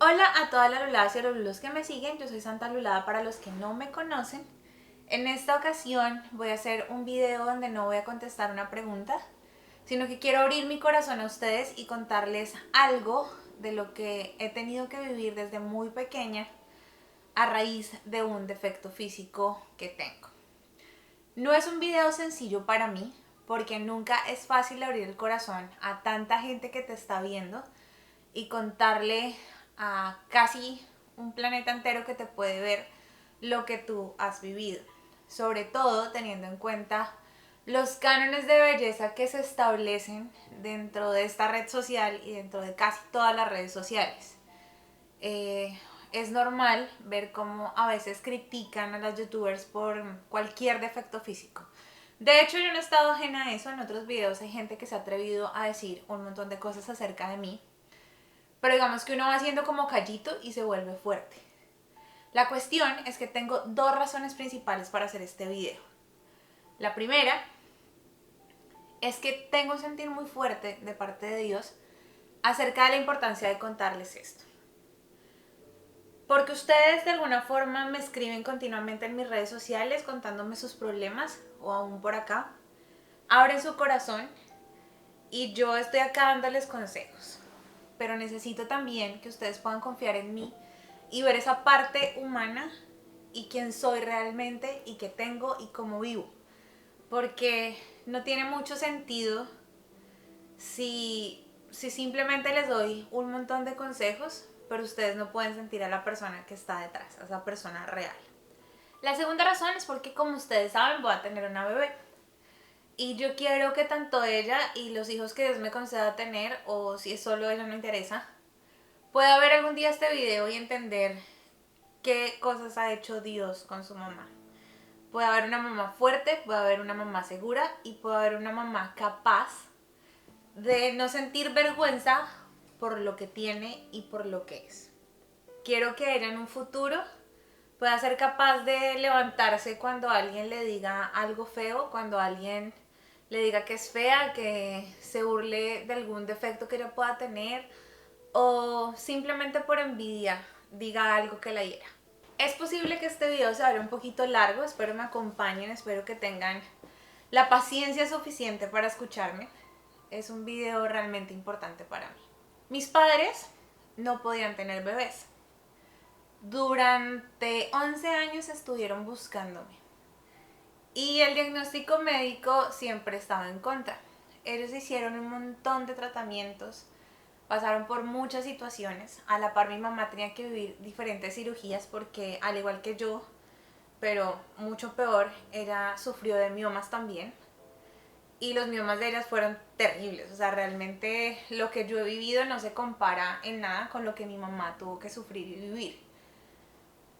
Hola a todas las luladas y los lulos que me siguen, yo soy Santa Lulada para los que no me conocen. En esta ocasión voy a hacer un video donde no voy a contestar una pregunta, sino que quiero abrir mi corazón a ustedes y contarles algo de lo que he tenido que vivir desde muy pequeña a raíz de un defecto físico que tengo. No es un video sencillo para mí, porque nunca es fácil abrir el corazón a tanta gente que te está viendo y contarle a casi un planeta entero que te puede ver lo que tú has vivido. Sobre todo teniendo en cuenta los cánones de belleza que se establecen dentro de esta red social y dentro de casi todas las redes sociales. Es normal ver cómo a veces critican a las youtubers por cualquier defecto físico. De hecho, yo no he estado ajena a eso. En otros videos hay gente que se ha atrevido a decir un montón de cosas acerca de mí. Pero digamos que uno va haciendo como callito y se vuelve fuerte. La cuestión es que tengo dos razones principales para hacer este video. La primera es que tengo un sentir muy fuerte de parte de Dios acerca de la importancia de contarles esto. Porque ustedes de alguna forma me escriben continuamente en mis redes sociales contándome sus problemas o aún por acá. Abren su corazón y yo estoy acá dándoles consejos. Pero necesito también que ustedes puedan confiar en mí y ver esa parte humana y quién soy realmente y qué tengo y cómo vivo. Porque no tiene mucho sentido si simplemente les doy un montón de consejos, pero ustedes no pueden sentir a la persona que está detrás, a esa persona real. La segunda razón es porque, como ustedes saben, voy a tener una bebé. Y yo quiero que tanto ella y los hijos que Dios me conceda tener, o si es solo ella no interesa, pueda ver algún día este video y entender qué cosas ha hecho Dios con su mamá. Puede haber una mamá fuerte, puede haber una mamá segura y puede haber una mamá capaz de no sentir vergüenza por lo que tiene y por lo que es. Quiero que ella en un futuro pueda ser capaz de levantarse cuando alguien le diga algo feo, cuando alguien le diga que es fea, que se burle de algún defecto que ella pueda tener o simplemente por envidia diga algo que la hiera. Es posible que este video se vaya un poquito largo, espero me acompañen, espero que tengan la paciencia suficiente para escucharme. Es un video realmente importante para mí. Mis padres no podían tener bebés. Durante 11 años estuvieron buscándome. Y el diagnóstico médico siempre estaba en contra. Ellos hicieron un montón de tratamientos, pasaron por muchas situaciones. A la par mi mamá tenía que vivir diferentes cirugías porque al igual que yo, pero mucho peor, ella sufrió de miomas también. Y los miomas de ellas fueron terribles. O sea, realmente lo que yo he vivido no se compara en nada con lo que mi mamá tuvo que sufrir y vivir.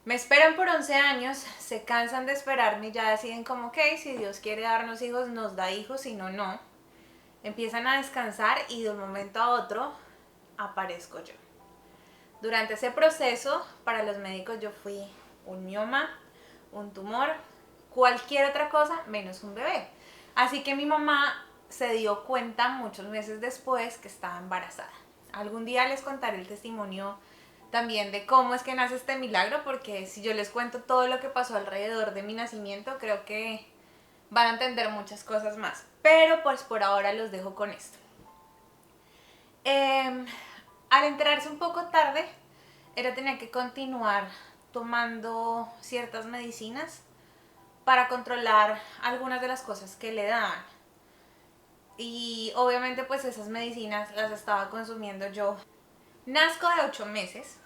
Me esperan por 11 años, se cansan de esperarme y ya deciden como, ok, si Dios quiere darnos hijos, nos da hijos, si no, no. Empiezan a descansar y de un momento a otro aparezco yo. Durante ese proceso, para los médicos yo fui un mioma, un tumor, cualquier otra cosa menos un bebé. Así que mi mamá se dio cuenta muchos meses después que estaba embarazada. Algún día les contaré el testimonio también de cómo es que nace este milagro, porque si yo les cuento todo lo que pasó alrededor de mi nacimiento, creo que van a entender muchas cosas más. Pero pues por ahora los dejo con esto. Al enterarse un poco tarde, ella tenía que continuar tomando ciertas medicinas para controlar algunas de las cosas que le daban. Y obviamente pues esas medicinas las estaba consumiendo yo. Nazco de 8 meses,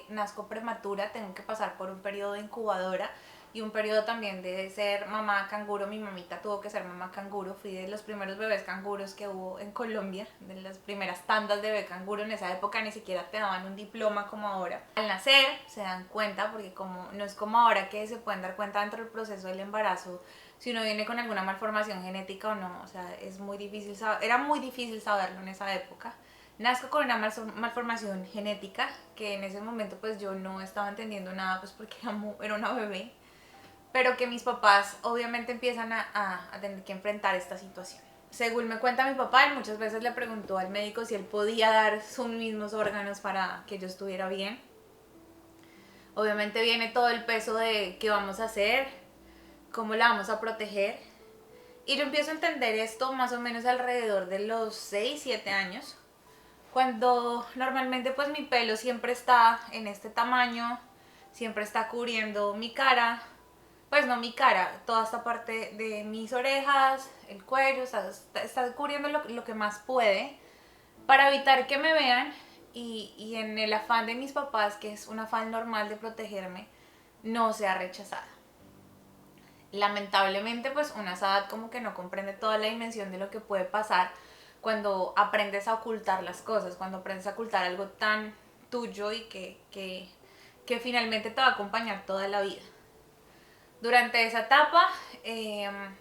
nazco prematura, tengo que pasar por un periodo de incubadora y un periodo también de ser mamá canguro. Mi mamita tuvo que ser mamá canguro, fui de los primeros bebés canguros que hubo en Colombia, de las primeras tandas de bebé canguro. En esa época ni siquiera te daban un diploma como ahora. Al nacer se dan cuenta, porque como no es como ahora que se pueden dar cuenta dentro del proceso del embarazo si uno viene con alguna malformación genética o no. O sea, es muy difícil era muy difícil saberlo en esa época. Nazco con una malformación genética que en ese momento pues yo no estaba entendiendo nada, pues porque era una bebé, pero que mis papás obviamente empiezan a tener que enfrentar esta situación. Según me cuenta mi papá, él muchas veces le preguntó al médico si él podía dar sus mismos órganos para que yo estuviera bien. Obviamente viene todo el peso de qué vamos a hacer, cómo la vamos a proteger. Y yo empiezo a entender esto más o menos alrededor de los 6, 7 años, cuando normalmente pues mi pelo siempre está en este tamaño, siempre está cubriendo mi cara, pues no mi cara, toda esta parte de mis orejas, el cuello, o sea, está cubriendo lo que más puede para evitar que me vean y en el afán de mis papás, que es un afán normal de protegerme, no sea rechazada. Lamentablemente pues una SADAT como que no comprende toda la dimensión de lo que puede pasar cuando aprendes a ocultar las cosas, cuando aprendes a ocultar algo tan tuyo y que finalmente te va a acompañar toda la vida. Durante esa etapa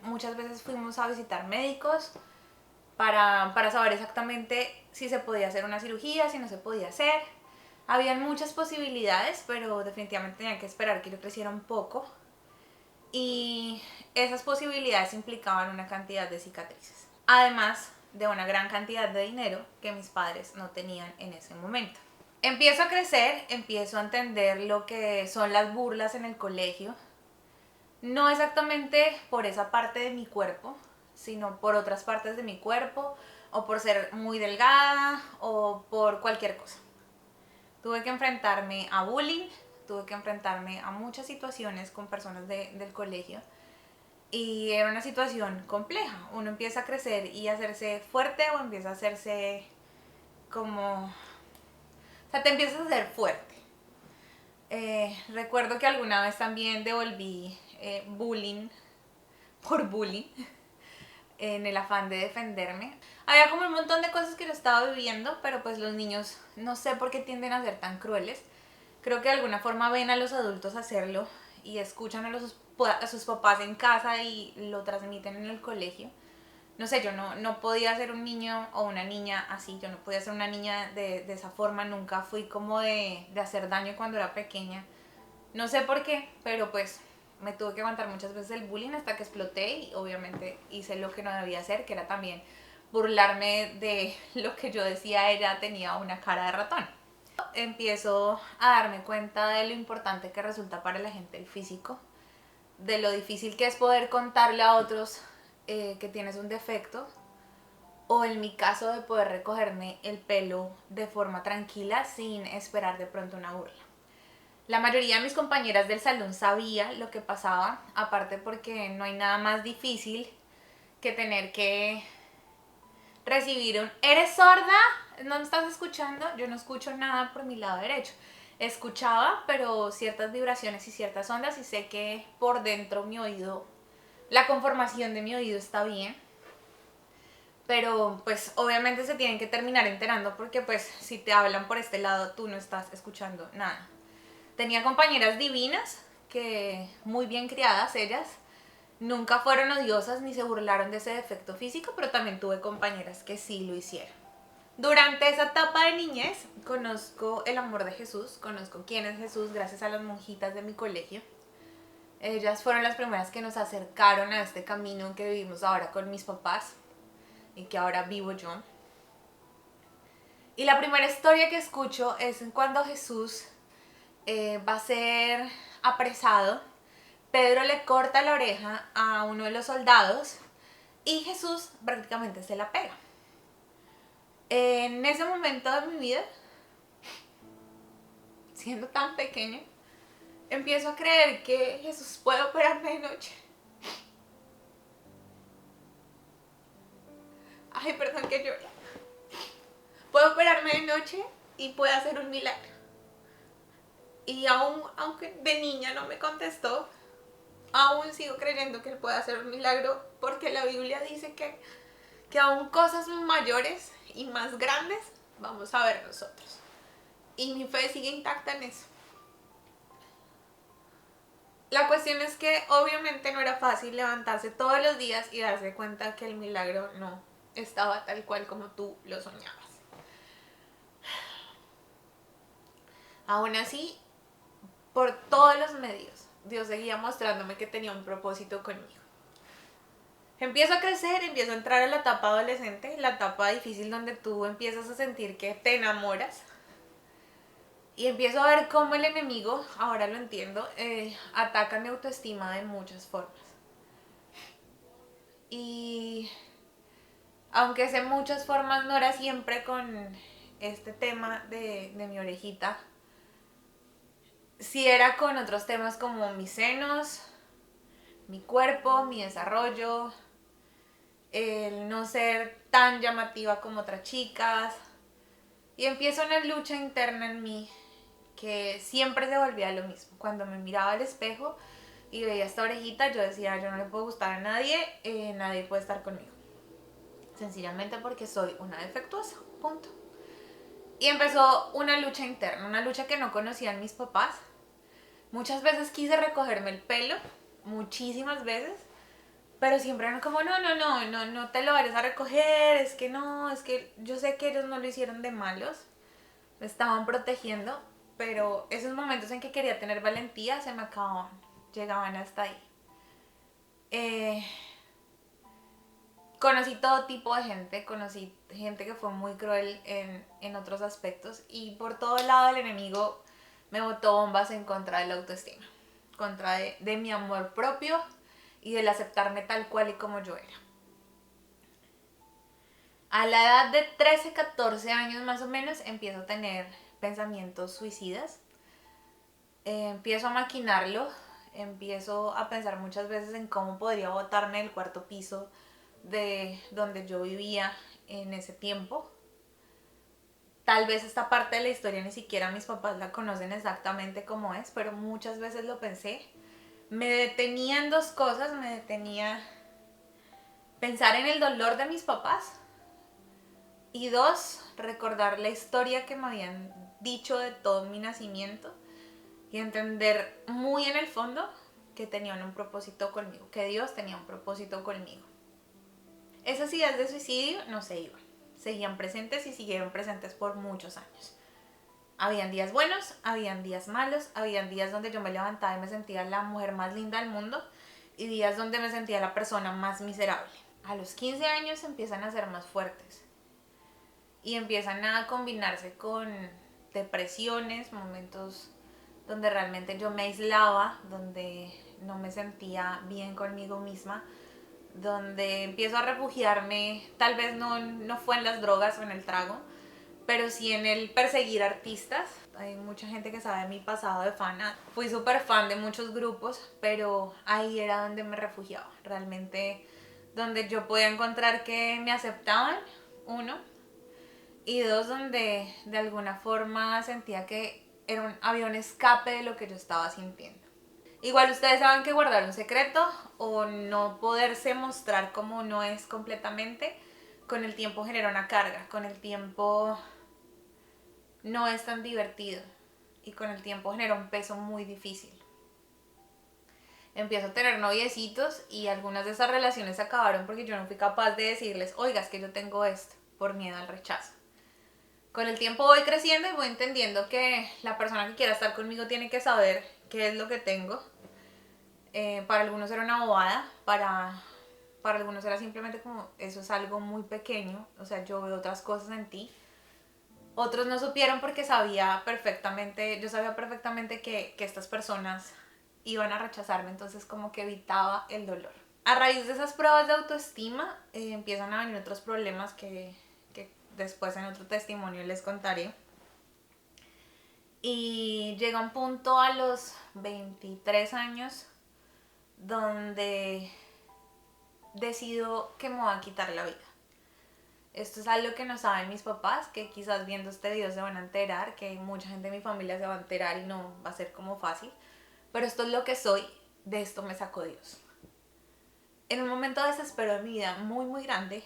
muchas veces fuimos a visitar médicos para saber exactamente si se podía hacer una cirugía, si no se podía hacer. Habían muchas posibilidades, pero definitivamente tenían que esperar que yo creciera un poco. Y esas posibilidades implicaban una cantidad de cicatrices, además de una gran cantidad de dinero que mis padres no tenían en ese momento. Empiezo a crecer, empiezo a entender lo que son las burlas en el colegio, no exactamente por esa parte de mi cuerpo, sino por otras partes de mi cuerpo, o por ser muy delgada, o por cualquier cosa. Tuve que enfrentarme a bullying, tuve que enfrentarme a muchas situaciones con personas del colegio y era una situación compleja. Uno empieza a crecer y a hacerse fuerte o empieza a hacerse como... O sea, te empiezas a hacer fuerte. Recuerdo que alguna vez también devolví bullying por bullying en el afán de defenderme. Había como un montón de cosas que yo estaba viviendo, pero pues los niños no sé por qué tienden a ser tan crueles. Creo que de alguna forma ven a los adultos hacerlo y escuchan a sus papás en casa y lo transmiten en el colegio. No sé, yo no podía ser un niño o una niña así, yo no podía ser una niña de esa forma, nunca fui como de hacer daño cuando era pequeña. No sé por qué, pero pues me tuve que aguantar muchas veces el bullying hasta que exploté y obviamente hice lo que no debía hacer, que era también burlarme de lo que yo decía, ella tenía una cara de ratón. Empiezo a darme cuenta de lo importante que resulta para la gente el físico, de lo difícil que es poder contarle a otros que tienes un defecto, o en mi caso de poder recogerme el pelo de forma tranquila sin esperar de pronto una burla. La mayoría de mis compañeras del salón sabía lo que pasaba, aparte porque no hay nada más difícil que tener que recibir un ¿eres sorda? ¿No me estás escuchando? Yo no escucho nada por mi lado derecho. Escuchaba, pero ciertas vibraciones y ciertas ondas y sé que por dentro mi oído, la conformación de mi oído está bien. Pero pues obviamente se tienen que terminar enterando porque pues si te hablan por este lado tú no estás escuchando nada. Tenía compañeras divinas, que muy bien criadas ellas, nunca fueron odiosas ni se burlaron de ese defecto físico, pero también tuve compañeras que sí lo hicieron. Durante esa etapa de niñez conozco el amor de Jesús, conozco quién es Jesús gracias a las monjitas de mi colegio. Ellas fueron las primeras que nos acercaron a este camino que vivimos ahora con mis papás y que ahora vivo yo. Y la primera historia que escucho es cuando Jesús va a ser apresado. Pedro le corta la oreja a uno de los soldados y Jesús prácticamente se la pega. En ese momento de mi vida, siendo tan pequeña, empiezo a creer que Jesús puede operarme de noche. Ay, perdón que llore. Puede operarme de noche y puede hacer un milagro. Y aunque de niña no me contestó, aún sigo creyendo que Él puede hacer un milagro porque la Biblia dice que aún cosas mayores y más grandes vamos a ver nosotros. Y mi fe sigue intacta en eso. La cuestión es que obviamente no era fácil levantarse todos los días y darse cuenta que el milagro no estaba tal cual como tú lo soñabas. Aún así, por todos los medios, Dios seguía mostrándome que tenía un propósito conmigo. Empiezo a crecer, empiezo a entrar a la etapa adolescente, la etapa difícil donde tú empiezas a sentir que te enamoras. Y empiezo a ver cómo el enemigo, ahora lo entiendo, ataca mi autoestima de muchas formas. Y aunque sé muchas formas, no era siempre con este tema de mi orejita. Sí era con otros temas como mis senos, mi cuerpo, mi desarrollo, el no ser tan llamativa como otras chicas. Y empiezo una lucha interna en mí que siempre se volvía lo mismo. Cuando me miraba al espejo y veía esta orejita, yo decía, yo no le puedo gustar a nadie, nadie puede estar conmigo. Sencillamente porque soy una defectuosa, punto. Y empezó una lucha interna, una lucha que no conocían mis papás. Muchas veces quise recogerme el pelo, muchísimas veces, pero siempre eran como, no te lo vayas a recoger, es que no, es que yo sé que ellos no lo hicieron de malos, me estaban protegiendo, pero esos momentos en que quería tener valentía se me acababan, llegaban hasta ahí. Conocí todo tipo de gente, conocí gente que fue muy cruel en otros aspectos y por todo lado el enemigo me botó bombas en contra de la autoestima, contra de mi amor propio y del aceptarme tal cual y como yo era. A la edad de 13, 14 años más o menos empiezo a tener pensamientos suicidas. Empiezo a maquinarlo, empiezo a pensar muchas veces en cómo podría botarme del cuarto piso de donde yo vivía en ese tiempo. Tal vez esta parte de la historia ni siquiera mis papás la conocen exactamente cómo es, pero muchas veces lo pensé. Me detenía en dos cosas, me detenía pensar en el dolor de mis papás y dos, recordar la historia que me habían dicho de todo mi nacimiento y entender muy en el fondo que tenían un propósito conmigo, que Dios tenía un propósito conmigo. Esas ideas de suicidio no se iban, seguían presentes y siguieron presentes por muchos años. Habían días buenos, habían días malos, habían días donde yo me levantaba y me sentía la mujer más linda del mundo y días donde me sentía la persona más miserable. A los 15 años empiezan a ser más fuertes y empiezan a combinarse con depresiones, momentos donde realmente yo me aislaba, donde no me sentía bien conmigo misma, donde empiezo a refugiarme, tal vez no fue en las drogas o en el trago, pero sí en el perseguir artistas. Hay mucha gente que sabe mi pasado de fana. Fui súper fan de muchos grupos, pero ahí era donde me refugiaba. Realmente donde yo podía encontrar que me aceptaban, uno, y dos, donde de alguna forma sentía que había un escape de lo que yo estaba sintiendo. Igual ustedes saben que guardar un secreto o no poderse mostrar como uno es completamente, con el tiempo genera una carga, con el tiempo no es tan divertido y con el tiempo genera un peso muy difícil. Empiezo a tener noviecitos y algunas de esas relaciones acabaron porque yo no fui capaz de decirles, oiga, es que yo tengo esto, por miedo al rechazo. Con el tiempo voy creciendo y voy entendiendo que la persona que quiera estar conmigo tiene que saber qué es lo que tengo. Para algunos era una bobada, para algunos era simplemente como, eso es algo muy pequeño, o sea, yo veo otras cosas en ti. Otros no supieron porque yo sabía perfectamente que estas personas iban a rechazarme, entonces como que evitaba el dolor. A raíz de esas pruebas de autoestima empiezan a venir otros problemas que después en otro testimonio les contaré. Y llega un punto a los 23 años donde decido que me voy a quitar la vida. Esto es algo que no saben mis papás, que quizás viendo este video se van a enterar, que mucha gente de mi familia se va a enterar y no va a ser como fácil. Pero esto es lo que soy, de esto me sacó Dios. En un momento de desespero de mi vida muy, muy grande,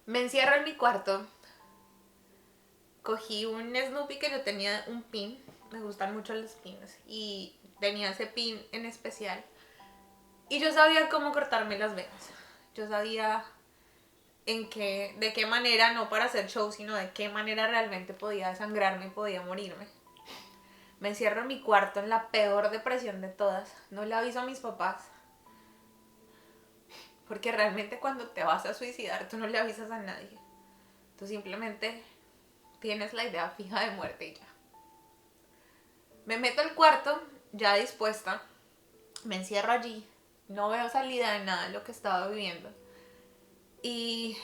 me encierro en mi cuarto, cogí un Snoopy que yo tenía, un pin, me gustan mucho los pins, y tenía ese pin en especial. Y yo sabía cómo cortarme las venas. Yo sabía de qué manera, no para hacer show, sino de qué manera realmente podía desangrarme y podía morirme. Me encierro en mi cuarto en la peor depresión de todas. No le aviso a mis papás. Porque realmente cuando te vas a suicidar, tú no le avisas a nadie. Tú simplemente tienes la idea fija de muerte y ya. Me meto al cuarto, ya dispuesta. Me encierro allí. No veo salida de nada de lo que estaba viviendo. Y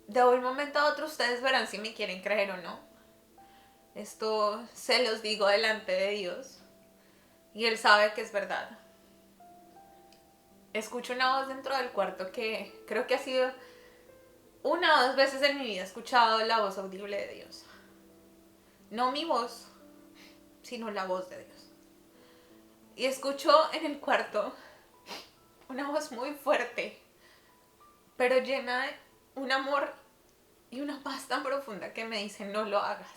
de un momento a otro ustedes verán si me quieren creer o no. Esto se los digo delante de Dios. Y Él sabe que es verdad. Escucho una voz dentro del cuarto que creo que ha sido una o dos veces en mi vida he escuchado la voz audible de Dios. No mi voz, sino la voz de Dios. Y escucho en el cuarto una voz muy fuerte, pero llena de un amor y una paz tan profunda que me dice: no lo hagas.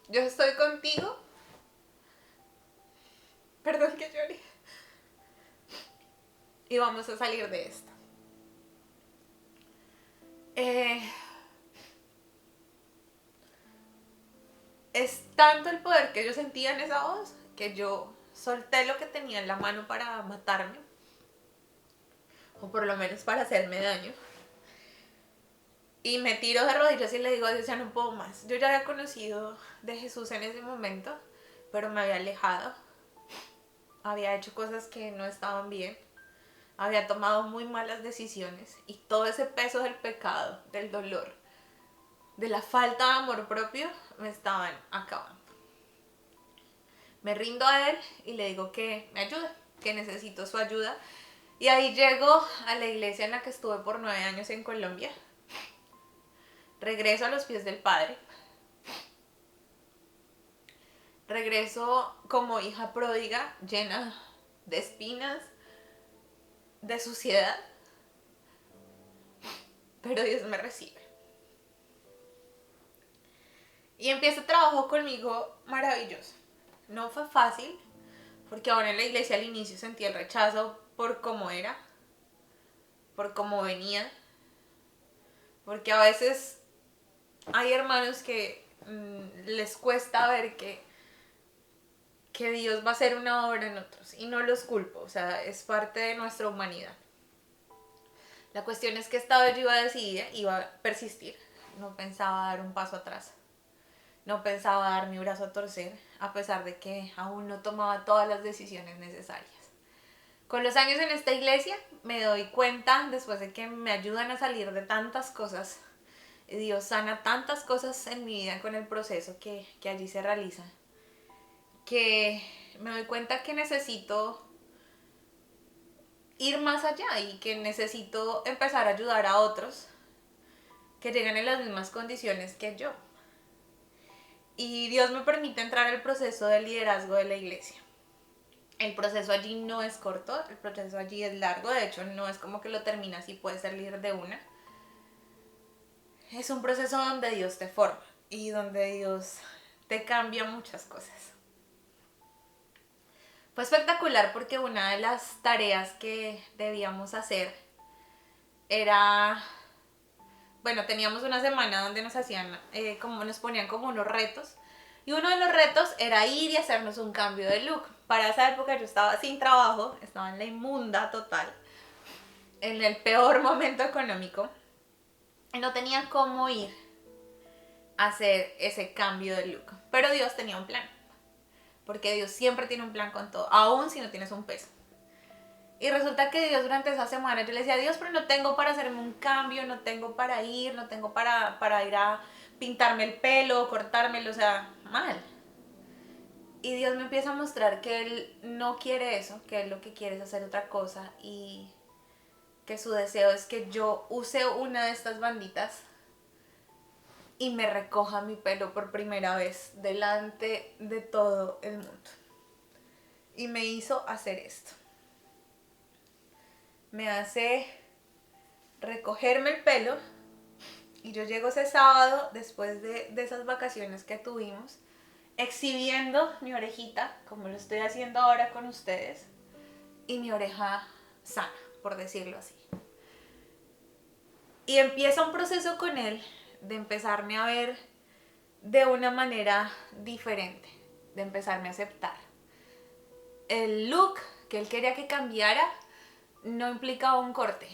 Yo estoy contigo. Perdón que llore. Y vamos a salir de esto. Es tanto el poder que yo sentía en esa voz que yo solté lo que tenía en la mano para matarme, o por lo menos para hacerme daño, y me tiro de rodillas y le digo a Dios: ya no puedo más. Yo ya había conocido de Jesús en ese momento, pero me había alejado, había hecho cosas que no estaban bien, había tomado muy malas decisiones, y todo ese peso del pecado, del dolor, de la falta de amor propio me estaban acabando. Me rindo a Él y le digo que me ayude, que necesito su ayuda. Y ahí llego a la iglesia en la que estuve por 9 años en Colombia. Regreso a los pies del Padre. Regreso como hija pródiga, llena de espinas, de suciedad. Pero Dios me recibe. Y empieza trabajo conmigo maravilloso. No fue fácil, porque ahora en la iglesia al inicio sentí el rechazo por cómo era, por cómo venía. Porque a veces hay hermanos que les cuesta ver que Dios va a hacer una obra en otros, y no los culpo, o sea, es parte de nuestra humanidad. La cuestión es que esta vez yo iba decidida, iba a persistir, no pensaba dar un paso atrás, no pensaba dar mi brazo a torcer, a pesar de que aún no tomaba todas las decisiones necesarias. Con los años en esta iglesia me doy cuenta, después de que me ayudan a salir de tantas cosas, Dios sana tantas cosas en mi vida con el proceso que allí se realiza, que me doy cuenta que necesito ir más allá y que necesito empezar a ayudar a otros que llegan en las mismas condiciones que yo. Y Dios me permite entrar al proceso de liderazgo de la iglesia. El proceso allí no es corto, el proceso allí es largo, de hecho no es como que lo terminas y puedes ser líder de una. Es un proceso donde Dios te forma y donde Dios te cambia muchas cosas. Fue espectacular porque una de las tareas que debíamos hacer era, bueno, teníamos una semana donde nos hacían, nos ponían como unos retos, y uno de los retos era ir y hacernos un cambio de look. Para esa época yo estaba sin trabajo, estaba en la inmunda total, en el peor momento económico, y no tenía cómo ir a hacer ese cambio de look, pero Dios tenía un plan. Porque Dios siempre tiene un plan con todo, aún si no tienes un peso. Y resulta que Dios durante esa semana, yo le decía: Dios, pero no tengo para hacerme un cambio, no tengo para ir, no tengo para ir a pintarme el pelo, cortármelo, o sea, mal. Y Dios me empieza a mostrar que Él no quiere eso, que Él lo que quiere es hacer otra cosa, y que su deseo es que yo use una de estas banditas y me recoja mi pelo por primera vez delante de todo el mundo. Y me hizo hacer esto. Me hace recogerme el pelo, y yo llego ese sábado, después de esas vacaciones que tuvimos, exhibiendo mi orejita, como lo estoy haciendo ahora con ustedes, y mi oreja sana. por decirlo así. Y empieza un proceso con él de empezarme a ver de una manera diferente, de empezarme a aceptar. El look que él quería que cambiara no implicaba un corte,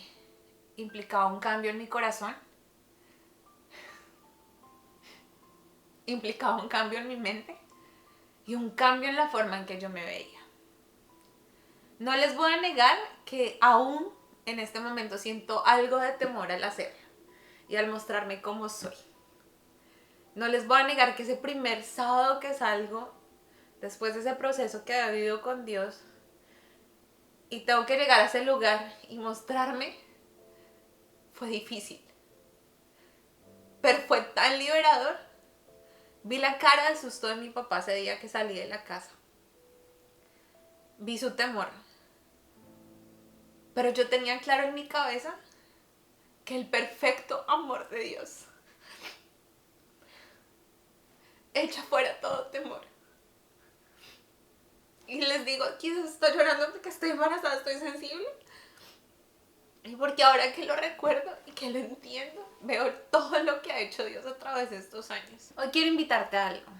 implicaba un cambio en mi corazón, implicaba un cambio en mi mente y un cambio en la forma en que yo me veía. No les voy a negar que aún en este momento siento algo de temor al hacerlo y al mostrarme como soy. No les voy a negar que ese primer sábado que salgo, después de ese proceso que he vivido con Dios, y tengo que llegar a ese lugar y mostrarme, fue difícil. Pero fue tan liberador. Vi la cara de susto de mi papá ese día que salí de la casa. Vi su temor. Pero yo tenía claro en mi cabeza que el perfecto amor de Dios echa fuera todo temor. Y les digo, quizás estoy llorando porque estoy embarazada, estoy sensible. Y porque ahora que lo recuerdo y que lo entiendo, veo todo lo que ha hecho Dios a través de estos años. Hoy quiero invitarte a algo.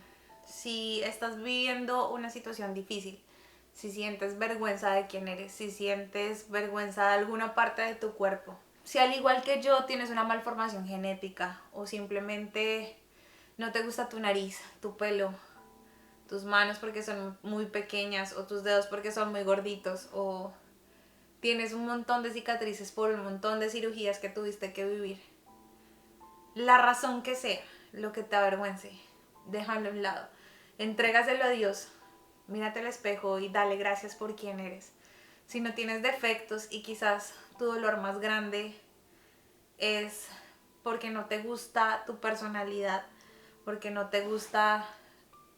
Si estás viviendo una situación difícil, si sientes vergüenza de quién eres, si sientes vergüenza de alguna parte de tu cuerpo, si al igual que yo tienes una malformación genética o simplemente no te gusta tu nariz, tu pelo, tus manos porque son muy pequeñas o tus dedos porque son muy gorditos o tienes un montón de cicatrices por un montón de cirugías que tuviste que vivir. La razón que sea, lo que te avergüence, déjalo a un lado. Entrégaselo a Dios. Mírate al espejo y dale gracias por quien eres. Si no tienes defectos y quizás tu dolor más grande es porque no te gusta tu personalidad, porque no te gusta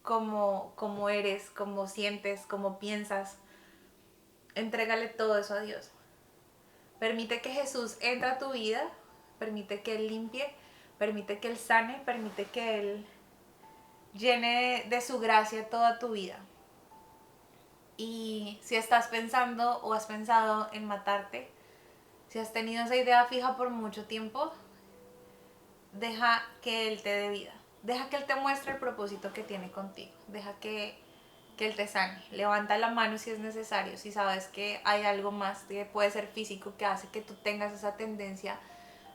cómo eres, cómo sientes, cómo piensas, entrégale todo eso a Dios. Permite que Jesús entre a tu vida, permite que Él limpie, permite que Él sane, permite que Él llene de su gracia toda tu vida. Y si estás pensando o has pensado en matarte, si has tenido esa idea fija por mucho tiempo, deja que Él te dé vida. Deja que Él te muestre el propósito que tiene contigo. Deja que Él te sane. Levanta la mano si es necesario. Si sabes que hay algo más que puede ser físico que hace que tú tengas esa tendencia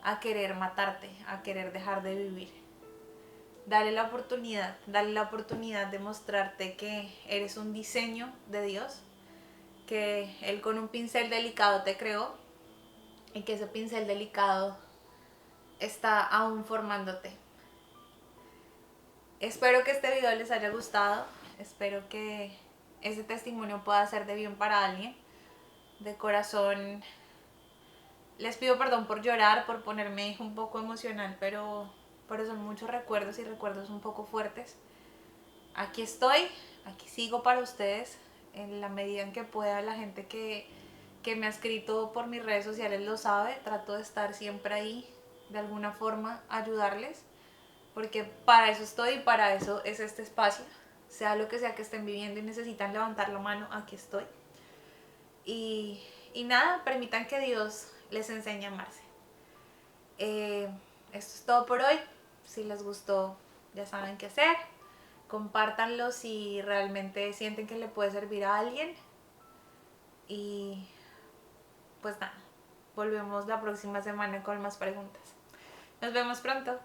a querer matarte, a querer dejar de vivir. Dale la oportunidad de mostrarte que eres un diseño de Dios, que Él con un pincel delicado te creó y que ese pincel delicado está aún formándote. Espero que este video les haya gustado, espero que ese testimonio pueda ser de bien para alguien. De corazón les pido perdón por llorar, por ponerme un poco emocional, pero son muchos recuerdos y recuerdos un poco fuertes. Aquí estoy, aquí sigo para ustedes en la medida en que pueda. La gente que me ha escrito por mis redes sociales lo sabe, trato de estar siempre ahí, de alguna forma ayudarles, porque para eso estoy y para eso es este espacio. Sea lo que sea que estén viviendo y necesitan levantar la mano, aquí estoy. Y nada, permitan que Dios les enseñe a amarse. Esto es todo por hoy. Si les gustó, ya saben qué hacer. Compártanlo si realmente sienten que le puede servir a alguien. Y pues nada, volvemos la próxima semana con más preguntas. Nos vemos pronto.